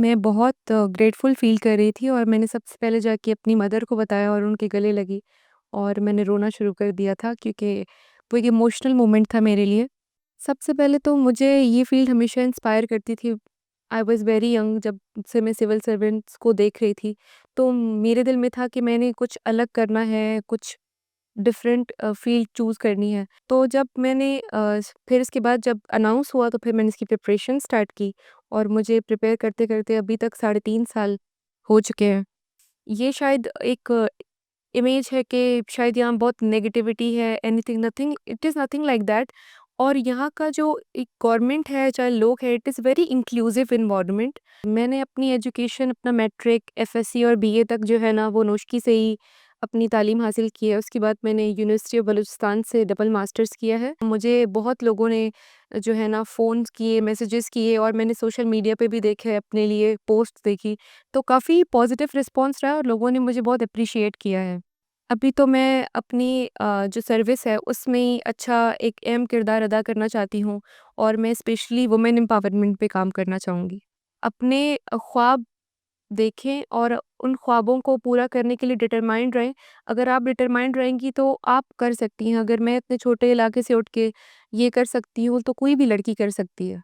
मैं बहुत grateful feel कर रही थी और मैंने सबसे पहले जाके अपनी मदर को बताया और उनके गले लगी और मैंने रोना शुरू कर दिया था क्योंकि वो एक इमोशनल मोमेंट था मेरे लिए। सबसे पहले तो मुझे ये फ़ील्ड हमेशा इंस्पायर करती थी। आई वाज़ वेरी यंग जब से मैं सिविल सर्वेंट्स को देख रही थी, तो मेरे दिल में था कि मैंने कुछ अलग करना है, कुछ डिफरेंट फ़ील्ड चूज़ करनी है। तो जब मैंने फिर इसके बाद जब अनाउंस हुआ तो फिर मैंने इसकी प्रिपरेशन स्टार्ट की और मुझे प्रिपेयर करते-करते अभी तक साढ़े 3 साल हो चुके हैं। ये शायद एक इमेज है कि शायद यहाँ बहुत नेगेटिविटी है, anything nothing it is nothing like that. और यहाँ का जो एक गवर्नमेंट है, चाहे लोग हैं, it is very inclusive environment. मैंने अपनी एजुकेशन अपना मैट्रिक, एफएससी और बीए तक जो है ना वो नोश्की से ही अपनी तालीम हासिल की है। उसके बाद मैंने यूनिवर्सिटी ऑफ बलूचिस्तान से डबल मास्टर्स किया है। मुझे बहुत लोगों ने जो है ना फ़ोन्स किए, मैसेजेस किए और मैंने सोशल मीडिया पे भी देखे, अपने लिए पोस्ट देखी, तो काफ़ी पॉज़िटिव रिस्पॉन्स रहा और लोगों ने मुझे बहुत एप्रिशिएट किया है। अभी तो मैं अपनी जो सर्विस है उसमें ही अच्छा एक अहम किरदार अदा करना चाहती हूँ और मैं स्पेशली वुमेन एम्पावरमेंट पे काम करना चाहूँगी। अपने ख्वाब देखें और उन ख्वाबों को पूरा करने के लिए डिटरमाइंड रहें। अगर आप डिटरमाइंड रहेंगी तो आप कर सकती हैं। अगर मैं इतने छोटे इलाके से उठ के ये कर सकती हूँ तो कोई भी लड़की कर सकती है।